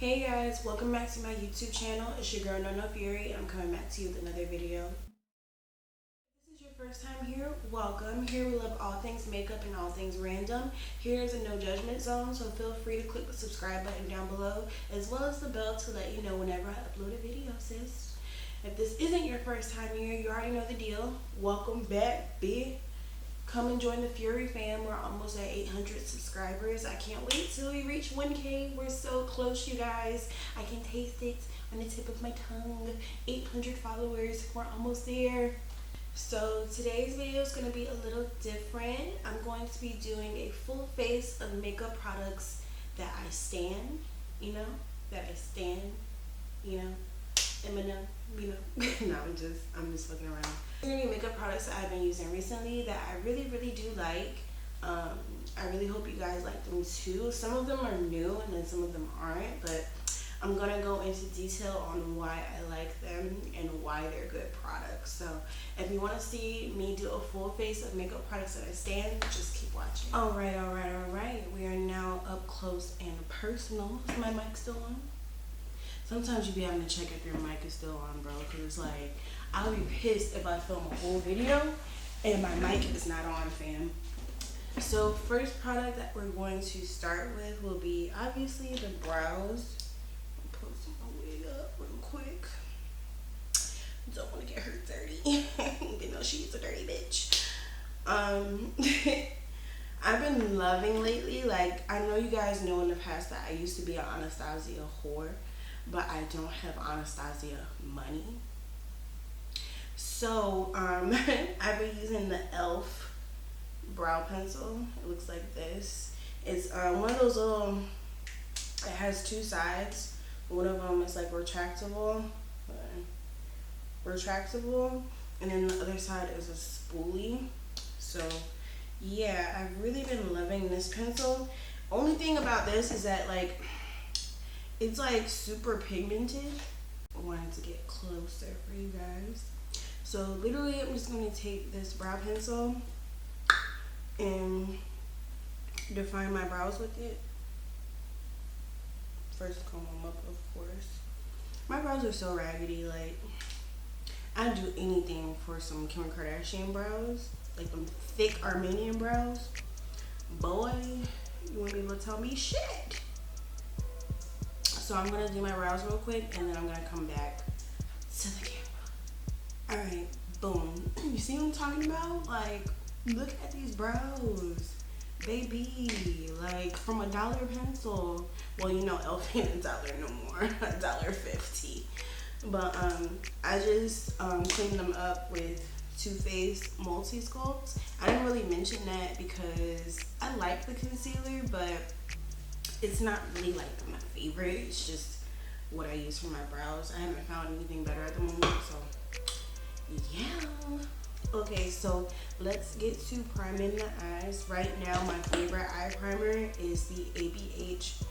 Hey guys, welcome back to my YouTube channel. It's your girl KnoKnoFuri and I'm coming back to you with another video. If this is your first time here, welcome. Here we love all things makeup and all things random. Here is a no judgment zone, so feel free to click the subscribe button down below as well as the bell to let you know whenever I upload a video, sis. If this isn't your first time here, you already know the deal. Welcome back, bitch. Come and join the Fury fam. We're almost at 800 subscribers. I can't wait till we reach 1K. We're so close, you guys. I can taste it on the tip of my tongue. 800 followers. We're almost there. So today's video is going to be a little different. I'm going to be doing a full face of makeup products that I stan, that I stan, Eminem, no, I'm just fucking around. There's gonna be makeup products that I've been using recently that I really do like. I really hope you guys like them too. Some of them are new and then some of them aren't, but I'm gonna go into detail on why I like them and why they're good products. So if you want to see me do a full face of makeup products that I stand, just keep watching. Alright. We are now up close and personal. Is my mic still on? Sometimes you be having to check if your mic is still on, bro, because it's like, I'll be pissed if I film a whole video and my mic is not on, fam. So first product that we're going to start with will be obviously the brows. I'm posting my wig up real quick. Don't want to get her dirty. You know she's a dirty bitch. I've been loving lately, like, I know you guys know in the past that I used to be an Anastasia whore, but I don't have Anastasia money. So I've been using the e.l.f. brow pencil. It looks like this. It's one of those little, it has two sides. One of them is like retractable, and then the other side is a spoolie. So yeah, I've really been loving this pencil. Only thing about this is that, like, it's like super pigmented. I wanted to get closer for you guys. So literally I'm just going to take this brow pencil and define my brows with it. First comb them up, of course. My brows are so raggedy, like, I'd do anything for some Kim Kardashian brows. Like them thick Armenian brows. Boy, you won't be able to tell me shit. So I'm gonna do my brows real quick and then I'm gonna come back to the camera. Alright, boom. You see what I'm talking about? Like, look at these brows. Baby, like, from a dollar pencil. Well, you know, e.l.f. ain't a dollar no more. $1.50. But I just cleaned them up with Too Faced Multi Sculpt. I didn't really mention that because I like the concealer, but it's not really like my favorite. It's just what I use for my brows. I haven't found anything better at the moment, so yeah. Okay, so let's get to priming the eyes. Right now, my favorite eye primer is the ABH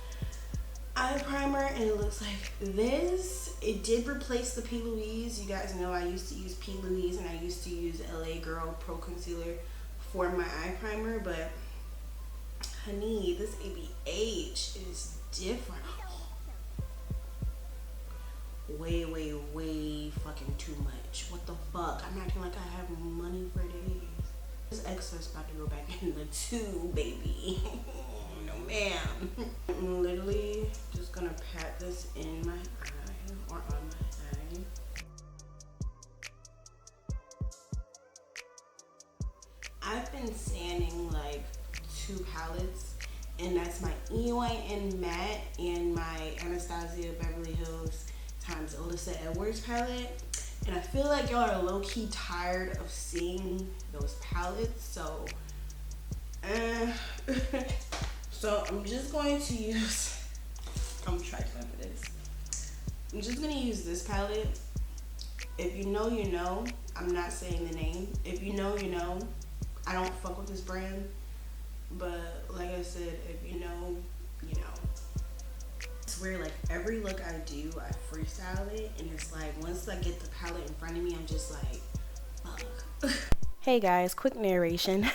eye primer, and it looks like this. It did replace the P. Louise. You guys know I used to use P. Louise and I used to use LA Girl Pro Concealer for my eye primer, but honey, this ABH is different. Way fucking too much. What the fuck? I'm acting like I have money for days. This excess about to go back in the tube, baby. No ma'am. I'm literally just gonna pat this in my eye or on my eye. I've been sanding like 2 palettes, and that's my EYN matte and my Anastasia Beverly Hills times Alyssa Edwards palette. And I feel like y'all are low-key tired of seeing those palettes, so so I'm just going to use, I'm trying for this. I'm just gonna use this palette. If you know, you know. I'm not saying the name. If you know, you know. I don't fuck with this brand, but like I said, if you know, you know. I swear, like, every look I do, I freestyle it, and it's like, once I get the palette in front of me, I'm just like, fuck. Hey guys, quick narration.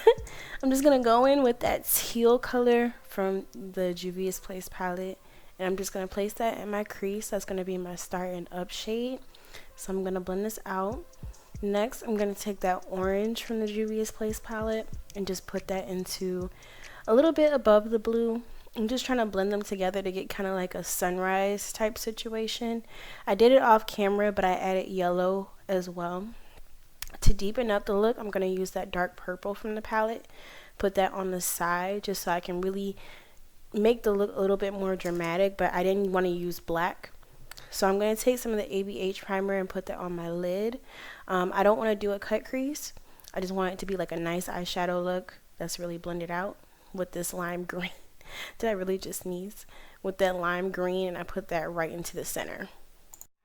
I'm just gonna go in with that teal color from the Juvia's Place palette, And I'm just going to place that in my crease. That's going to be my Start and Up shade. So I'm going to blend this out. Next, I'm going to take that orange from the Juvia's Place palette and just put that into a little bit above the blue. I'm just trying to blend them together to get kind of like a sunrise type situation. I did it off camera, but I added yellow as well. To deepen up the look, I'm going to use that dark purple from the palette. Put that on the side just so I can really make the look a little bit more dramatic, but I didn't want to use black. So I'm going to take some of the ABH primer and put that on my lid. I don't want to do a cut crease. I just want it to be like a nice eyeshadow look that's really blended out with this lime green. Did I really just sneeze? With that lime green, and I put that right into the center.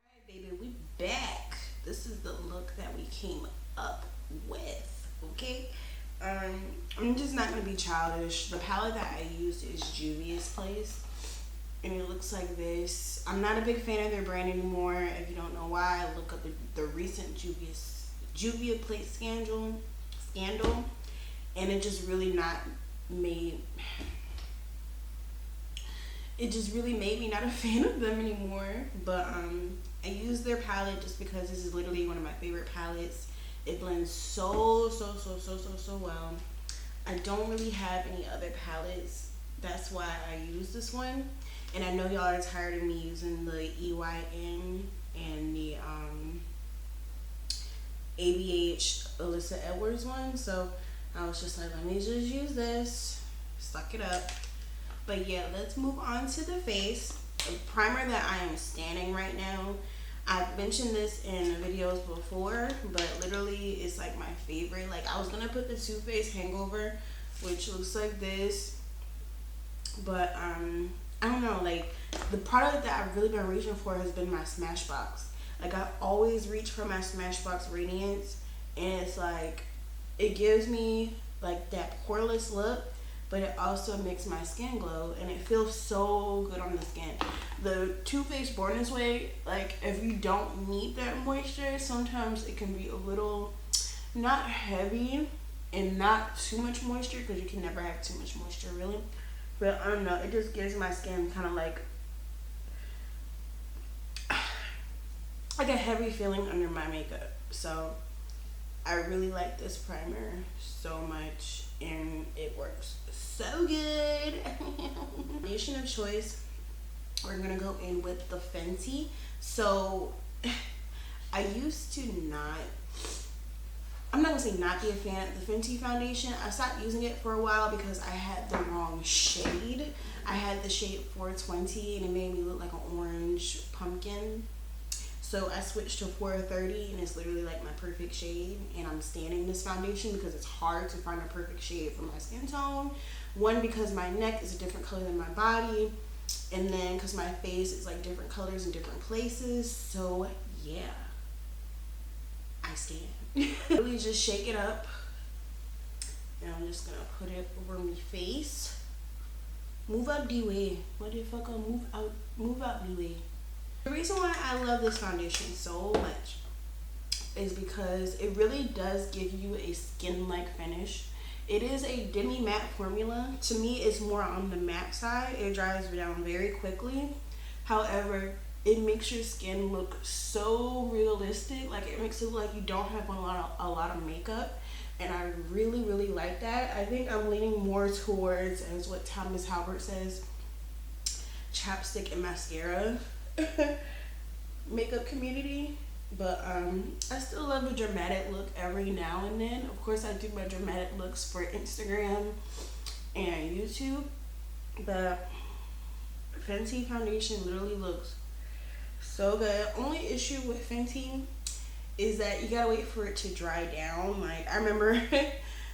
Alright, baby, we back. This is the look that we came up with, okay? I'm just not going to be childish. The palette that I used is Juvia's Place, and it looks like this. I'm not a big fan of their brand anymore. If you don't know why, look up the recent Juvia Place scandal, and it just really made me not a fan of them anymore. But I use their palette just because this is literally one of my favorite palettes. It blends so well. I don't really have any other palettes. That's why I use this one. And I know y'all are tired of me using the EYN and the ABH Alyssa Edwards one. So I was just like, let me just use this. Suck it up. But yeah, let's move on to the face. The primer that I am standing right now, I've mentioned this in videos before, but literally it's like my favorite. Like, I was gonna put the Too Faced Hangover, which looks like this, but I don't know, like, the product that I've really been reaching for has been my Smashbox. Like, I always reach for my Smashbox Radiance, and it's like, it gives me like that poreless look, but it also makes my skin glow, and it feels so good on the skin. The Too Faced Born This Way, like, if you don't need that moisture, sometimes it can be a little not heavy and not too much moisture, because you can never have too much moisture, really. But I don't know, it just gives my skin kind of like a heavy feeling under my makeup. So I really like this primer so much, and it works so good. Foundation of choice, we're gonna go in with the Fenty. So I used to I'm not gonna say not be a fan of the Fenty foundation. I stopped using it for a while because I had the wrong shade. I had the shade 420 and it made me look like an orange pumpkin. So I switched to 430, and it's literally like my perfect shade. And I'm standing this foundation because it's hard to find a perfect shade for my skin tone. One, because my neck is a different color than my body, and then because my face is like different colors in different places. So yeah, I stand. Really just shake it up, and I'm just gonna put it over my face. Move out the way, motherfucker. Move out the way. The reason why I love this foundation so much is because it really does give you a skin-like finish. It is a demi-matte formula. To me, it's more on the matte side. It dries down very quickly. However, it makes your skin look so realistic. Like, it makes it look like you don't have a lot of makeup. And I really, really like that. I think I'm leaning more towards, as what Thomas Halbert says, chapstick and mascara makeup community. But I still love a dramatic look every now and then. Of course, I do my dramatic looks for Instagram and YouTube. The Fenty foundation literally looks so good. Only issue with Fenty is that you gotta wait for it to dry down. Like, I remember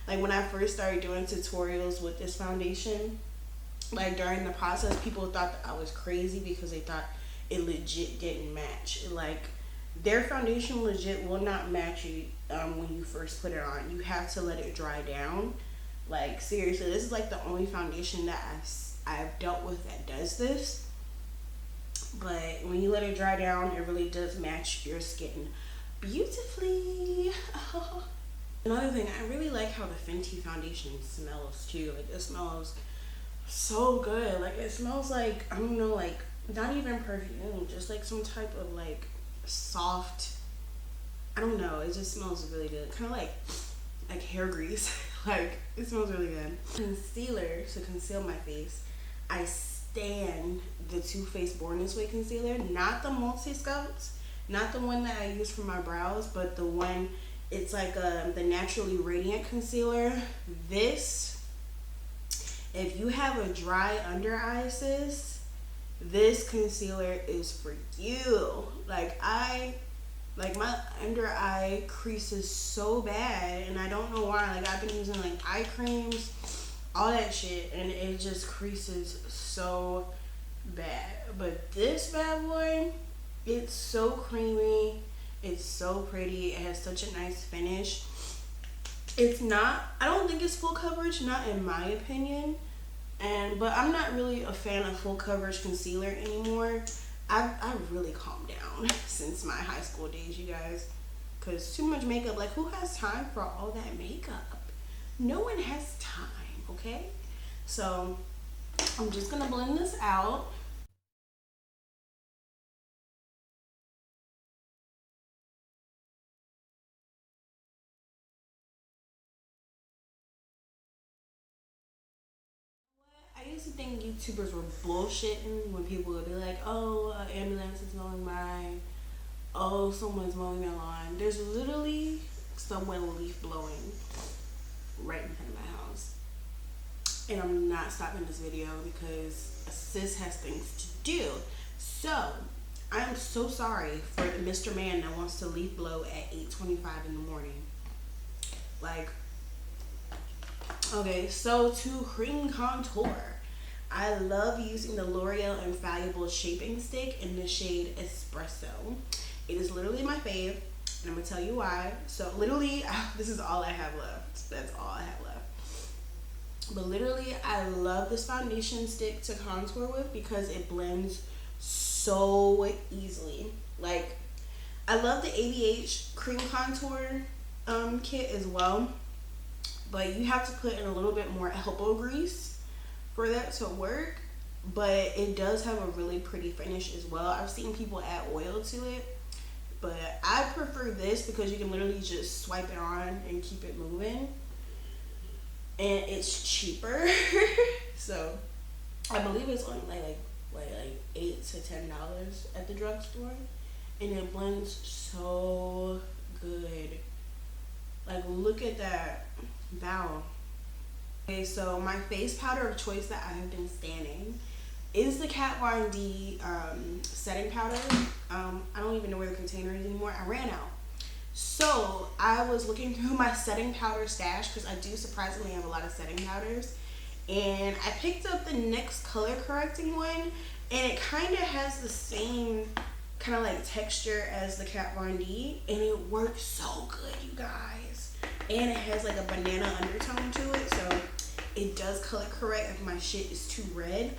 like when I first started doing tutorials with this foundation, like during the process, people thought that I was crazy because they thought it legit didn't match. Like, their foundation legit will not match you when you first put it on. You have to let it dry down. Like, seriously, this is like the only foundation that I've dealt with that does this. But when you let it dry down, it really does match your skin beautifully. Another thing, I really like how the Fenty foundation smells too. Like, it smells so good. Like, it smells like, I don't know, like Not even perfume, just like some type of like soft, I don't know, it just smells really good. Kind of like hair grease. Like, it smells really good. Concealer to conceal my face. I stand the Too Faced Born This Way concealer, not the multi-sculpt, not the one that I use for my brows, but the one, it's like the Naturally Radiant concealer. This, if you have a dry under eye, sis, this concealer is for you. Like my under eye creases so bad, and I don't know why. Like, I've been using like eye creams, all that shit, and it just creases so bad. But this bad boy, it's so creamy, it's so pretty, it has such a nice finish. It's not, I don't think it's full coverage, not in my opinion, but I'm not really a fan of full coverage concealer anymore. I've really calmed down since my high school days, you guys, because too much makeup, like, who has time for all that makeup? No one has time, okay? So I'm just gonna blend this out. I used to think YouTubers were bullshitting when people would be like, oh, an ambulance is mowing mine. Oh, someone's mowing their lawn. There's literally someone leaf blowing right in front of my house. And I'm not stopping this video because a sis has things to do. So, I'm so sorry for the Mr. Man that wants to leaf blow at 8:25 in the morning. Like, okay, so to cream contour. I love using the L'Oreal Infallible Shaping Stick in the shade Espresso. It is literally my fave, and I'm gonna tell you why. So literally, this is all I have left. That's all I have left. But literally, I love this foundation stick to contour with because it blends so easily. Like, I love the ABH cream contour kit as well, but you have to put in a little bit more elbow grease for that to work. But it does have a really pretty finish as well. I've seen people add oil to it, but I prefer this because you can literally just swipe it on and keep it moving, and it's cheaper. So I believe it's only like $8 to $10 at the drugstore, and it blends so good. Like, look at that. Wow. Okay, so my face powder of choice that I have been standing is the Kat Von D setting powder. I don't even know where the container is anymore. I ran out. So I was looking through my setting powder stash because I do surprisingly have a lot of setting powders. And I picked up the NYX color correcting one, and it kind of has the same kind of like texture as the Kat Von D, and it works so good, you guys. And it has like a banana undertone to it, so it does color correct if my shit is too red.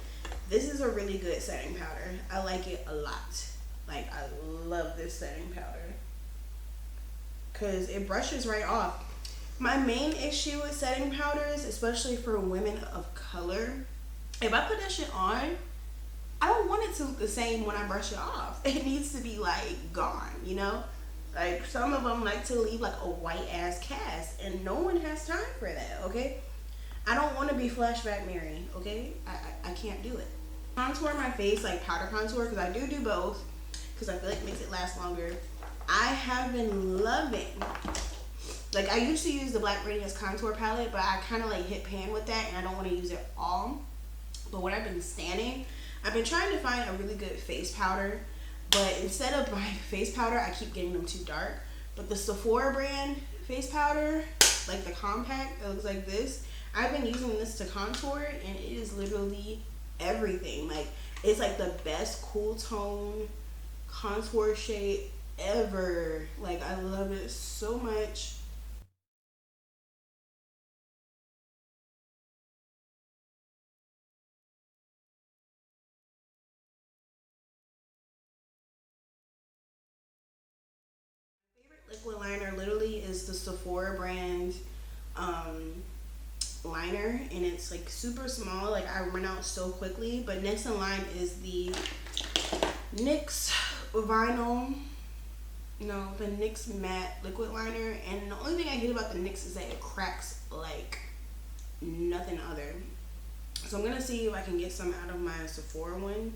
This is a really good setting powder. I like it a lot. Like, I love this setting powder because it brushes right off. My main issue with setting powders, especially for women of color, if I put that shit on, I don't want it to look the same when I brush it off. It needs to be like gone, you know? Like, some of them like to leave like a white ass cast, and no one has time for that, okay? I don't want to be flashback Mary, okay? I can't do it. Contour my face, like powder contour, because I do both, because I feel like it makes it last longer. I have been loving, like, I used to use the Black Radiance contour palette, but I kind of like hit pan with that, and I don't want to use it all. But what I've been standing, I've been trying to find a really good face powder, but instead of buying face powder, I keep getting them too dark. But the Sephora brand face powder, like the compact, it looks like this. I've been using this to contour, and it is literally everything. Like, it's like the best cool tone contour shade ever. Like, I love it so much. Liquid liner literally is the Sephora brand liner, and it's like super small. Like, I run out so quickly. But next in line is the NYX vinyl. No, the NYX matte liquid liner. And the only thing I hate about the NYX is that it cracks like nothing other. So I'm gonna see if I can get some out of my Sephora one.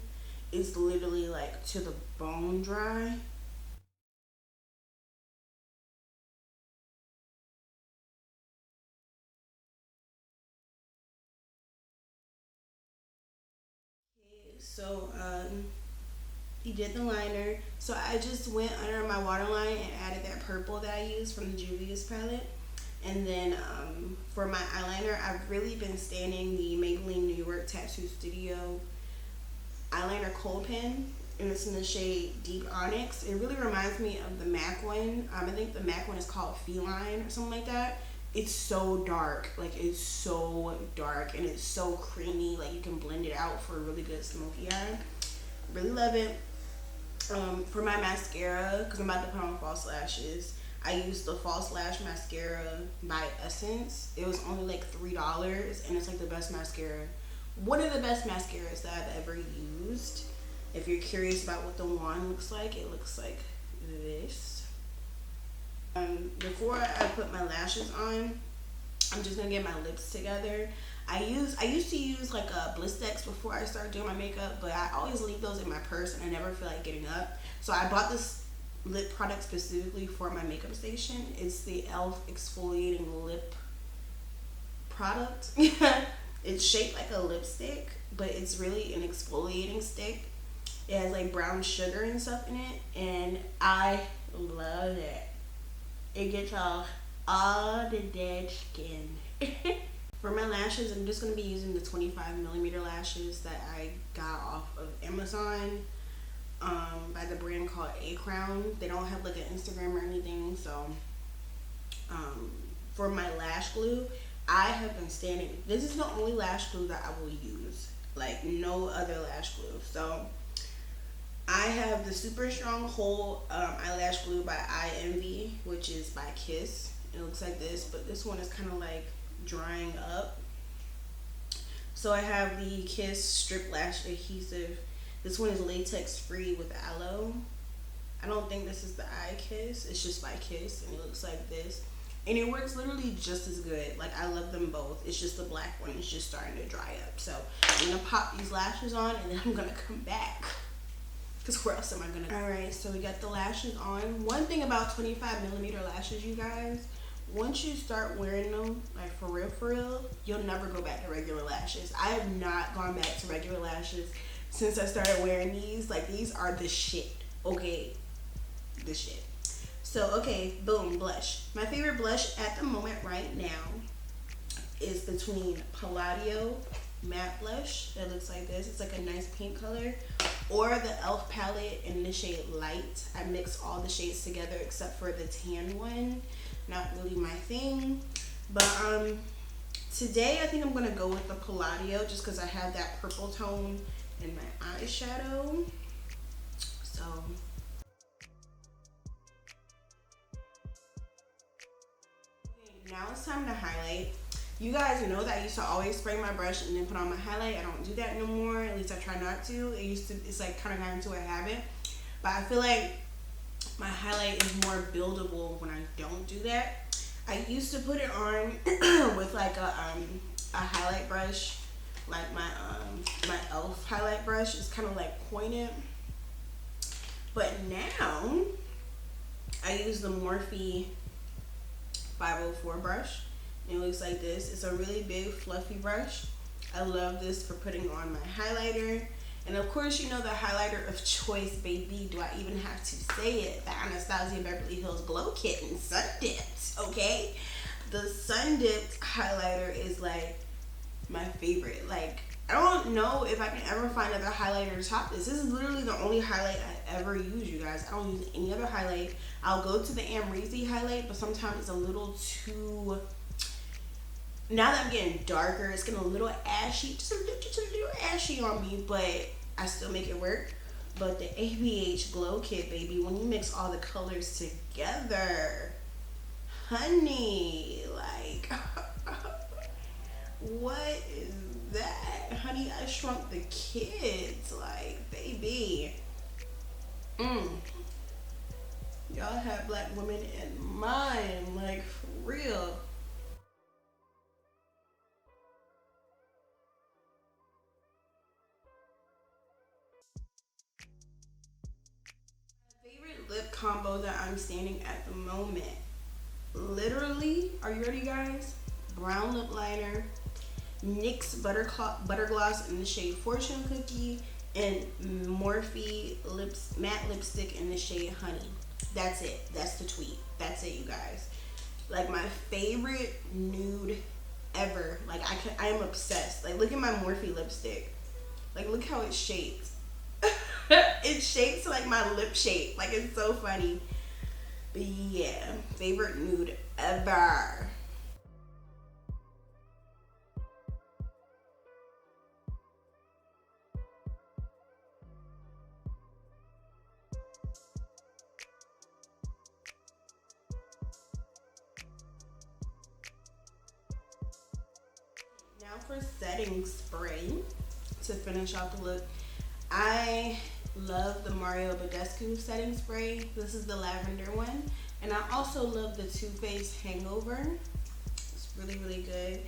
It's literally like to the bone dry. So he did the liner. So I just went under my waterline and added that purple that I used from the Juvia's palette. And then for my eyeliner, I've really been standing the Maybelline New York Tattoo Studio eyeliner coal pen, and it's in the shade Deep Onyx. It really reminds me of the MAC one. I think the MAC one is called Feline or something like that. It's so dark, like it's so dark, and it's so creamy. Like you can blend it out for a really good smoky eye. Really love it. For my mascara, because I'm about to put on false lashes, I used the false lash mascara by Essence. It was only like $3, and it's like the best mascara. One of the best mascaras that I've ever used. If you're curious about what the wand looks like, it looks like this. Before I put my lashes on, I'm just gonna get my lips together. I used to use like a Blistex before I started doing my makeup, but I always leave those in my purse and I never feel like getting up. So I bought this lip product specifically for my makeup station. It's the e.l.f. exfoliating lip product. It's shaped like a lipstick, but it's really an exfoliating stick. It has like brown sugar and stuff in it, and I love it. It gets off all the dead skin. For my lashes, I'm just going to be using the 25mm lashes that I got off of Amazon by the brand called A Crown. They don't have like an Instagram or anything, so for my lash glue, I have been standing. This is the only lash glue that I will use, like no other lash glue. So I have the Super Strong Hold eyelash glue by Eye Envy, which is by Kiss. It looks like this, but this one is kind of like drying up. So I have the Kiss Strip Lash Adhesive. This one is latex free with aloe. I don't think this is the Eye Kiss. It's just by Kiss, and it looks like this. And it works literally just as good. Like, I love them both. It's just the black one is just starting to dry up. So I'm gonna pop these lashes on, and then I'm gonna come back. Because where else am I gonna? Alright, so we got the lashes on. One thing about 25mm lashes, you guys, once you start wearing them, like for real, you'll never go back to regular lashes. I have not gone back to regular lashes since I started wearing these. Like, these are the shit, okay? The shit. So, okay, boom, blush. My favorite blush at the moment right now is between Palladio matte blush that looks like this. It's like a nice pink color, or the e.l.f. palette in the shade Light. I mix all the shades together except for the tan one. Not really my thing, but today I think I'm gonna go with the Palladio just because I have that purple tone in my eyeshadow. So now it's time to highlight. You guys know that I used to always spray my brush and then put on my highlight. I don't do that no more. At least I try not to. It's like kind of got into a habit. But I feel like my highlight is more buildable when I don't do that. I used to put it on with like a highlight brush, like my e.l.f. highlight brush. It's kind of like pointed. But now I use the Morphe 504 brush. It looks like this. It's a really big fluffy brush. I love this for putting on my highlighter. And of course, you know the highlighter of choice, baby. Do I even have to say it? The Anastasia Beverly Hills Glow Kitten Sun Dipped, okay? The Sun Dipped highlighter is like my favorite. Like, I don't know if I can ever find another highlighter to top this. This is literally the only highlight I ever use, you guys. I don't use any other highlight. I'll go to the Amrezy highlight, but sometimes it's a little too... Now that I'm getting darker, it's getting a little ashy, just a little ashy on me, but I still make it work. But the ABH Glow Kit, baby, when you mix all the colors together, honey, like, what is that? Honey, I Shrunk the Kids. Like, baby. Y'all have black women in mind. Like, for real. Favorite lip combo that I'm standing at the moment. Literally, are you ready, guys? Brown lip liner, NYX butter gloss in the shade Fortune Cookie, and Morphe matte lipstick in the shade Honey. That's it. That's the tweet. That's it, you guys. Like, my favorite nude ever. Like, I am obsessed. Like, look at my Morphe lipstick. Like, look how it's shaped. It shapes like my lip shape. Like, it's so funny. But yeah, favorite nude ever. Now for setting spray to finish off the look. I love the Mario Badescu setting spray. This is the lavender one. And I also love the Too Faced Hangover. It's really, really good.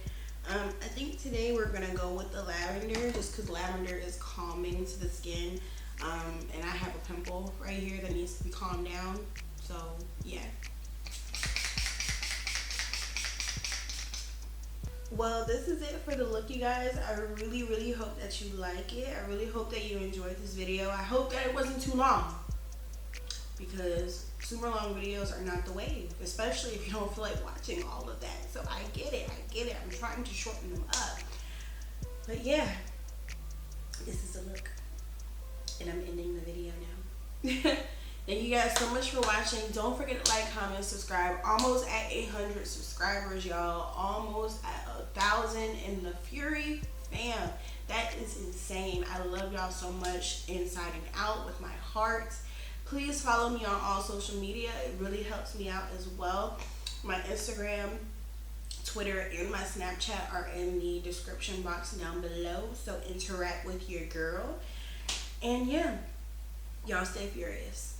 I think today we're gonna go with the lavender just because lavender is calming to the skin. And I have a pimple right here that needs to be calmed down. So yeah. Well, this is it for the look, you guys. I really, really hope that you like it. I really hope that you enjoyed this video. I hope that it wasn't too long, because super long videos are not the wave, especially if you don't feel like watching all of that. So I get it. I'm trying to shorten them up. But yeah, this is a look. And I'm ending the video now. Thank you guys so much for watching. Don't forget to like, comment, subscribe. Almost at 800 subscribers, y'all. Almost at 1,000 in the Fury fam. That is insane. I love y'all so much, inside and out, with my heart. Please follow me on all social media. It really helps me out as well. My Instagram, Twitter, and my Snapchat are in the description box down below. So interact with your girl. And yeah, y'all stay furious.